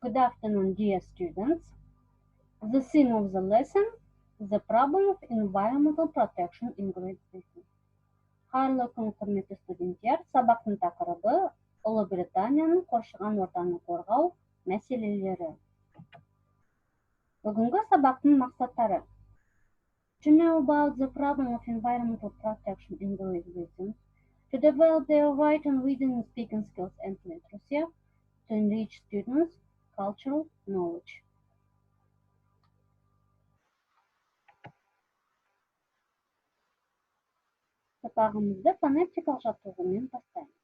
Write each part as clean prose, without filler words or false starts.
Good afternoon, dear students. The theme of the lesson, the problem of environmental protection in Great Britain. Қайырлы күн, құрметті студенттер. Сабақтың тақырыбы Ұлыбританияның қоршаған ортаны қорғау мәселелері. Бүгінгі сабақтың мақсаттары. To know about the problem of environmental protection in Great Britain, to develop their writing, reading, and speaking skills and literacy, to enrich students' cultural knowledge. Сабағымызды фонетикалық жаттығумен бастаймыз.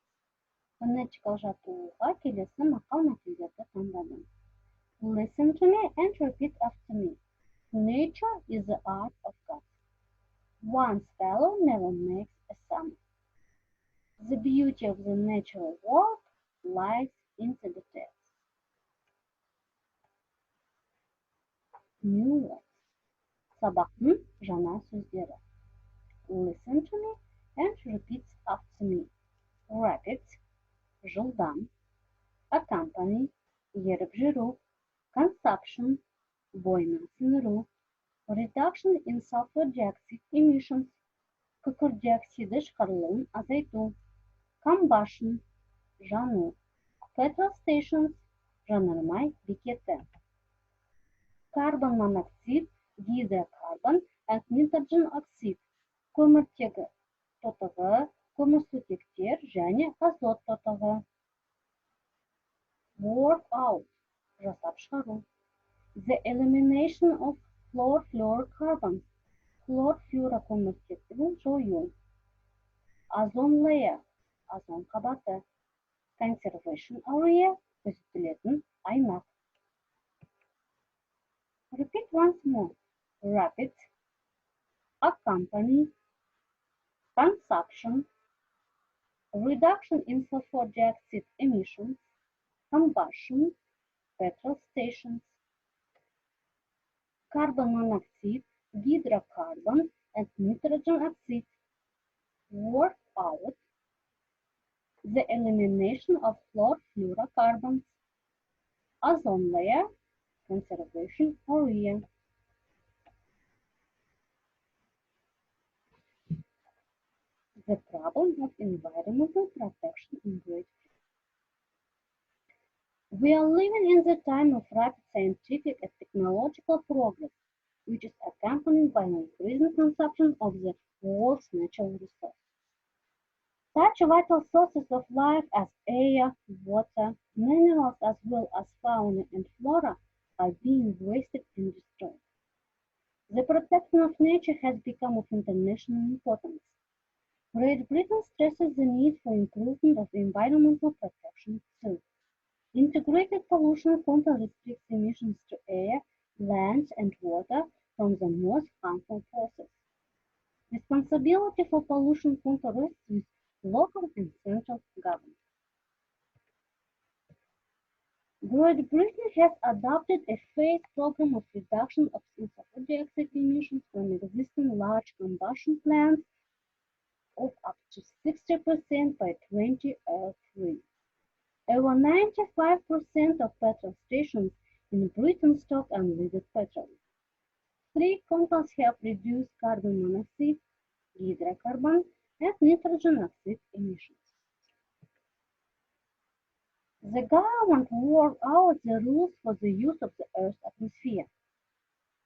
Фонетикалық жаттығуға келесі мақал-мәтелдерді таңдадым. Listen to me and repeat after me. Nature is the art of God. One swallow never makes a summer. The beauty of the natural world lies in the details. New words. Сабақтың жаңа сөздері. Listen to me and repeat after me. Rapid, жылдам, accompany, еріп жүру, consumption, бойына сіңіру, reduction in sulfur dioxide emissions, күкірт диоксиді шығарылуын азайту, combustion, жану, petrol stations, жанармай бекеті, carbon monoxide, hydrocarbon and nitrogen oxide, көміртегі тотығы, көмірсутектер және азот тотығы. Work out, жасап шығару. The elimination of fluorofluorocarbons, хлорфлюрокөміртектігін жою. Ozone layer, озон қабаты. Conservation area, күзетілетін аймақ. Repeat once more. Rapid, accompany, consumption, reduction in sulfur dioxide emissions, combustion, petrol stations, carbon monoxide, hydrocarbon and nitrogen oxide. Work out, the elimination of fluorofluorocarbons, ozone layer, conservation area. The problem of environmental protection in Great Britain. We are living in the time of rapid scientific and technological progress, which is accompanied by an increasing consumption of the world's natural resources. Such vital sources of life as air, water, minerals, as well as fauna and flora are being wasted and destroyed. The protection of nature has become of international importance. Great Britain stresses the need for improvement of environmental protection too. Integrated pollution control restricts emissions to air, land, and water from the most harmful sources. Responsibility for pollution control rests with local and central government. Great Britain has adopted a phased program of reduction of sulfur dioxide emissions from existing large combustion plants of up to 60% by 2003. Over 95% of petrol stations in Britain stock unleaded petrol. 3 countries have reduced carbon monoxide, hydrocarbon, and nitrogen oxide emissions. The government worked out the rules for the use of the Earth's atmosphere.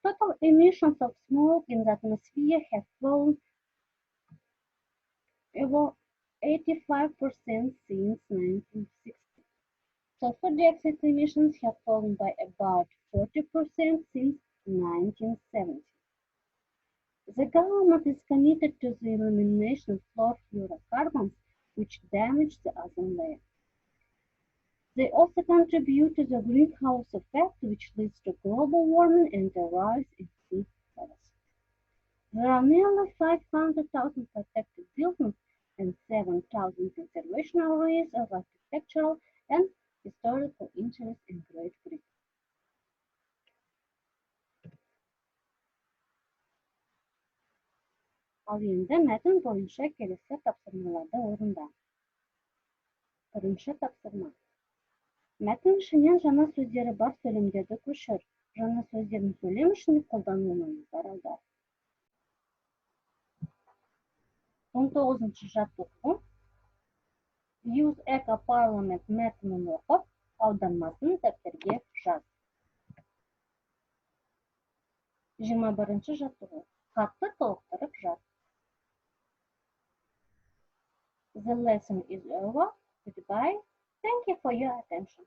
Total emissions of smoke in the atmosphere have fallen over 85% since 1960. Sulfur dioxide emissions have fallen by about 40% since 1970. The government is committed to the elimination of fluorofluorocarbons, which damage the ozone layer. They also contribute to the greenhouse effect, which leads to global warming and a rise in sea levels. There are nearly 500,000 protected buildings and 7,000 conservation areas of architectural and historical interest in Great Britain. Ал енді мәтін бойынша келесі тапсырмаларды орында. Бірінші тапсырма. Мәтін ішінен жаңа сөздері бар сөйлемдерді көшір. Жаңа сөздердің сөйлем ішінде қолданылуына назар аудар. 19-шы жаттығу. Use Echo Parliament мәтінін оқып, аудармасын дәптерге жаз. 21-ші жаттығу. Хатты толықтырып жаз. The lesson is over. Goodbye. Thank you for your attention.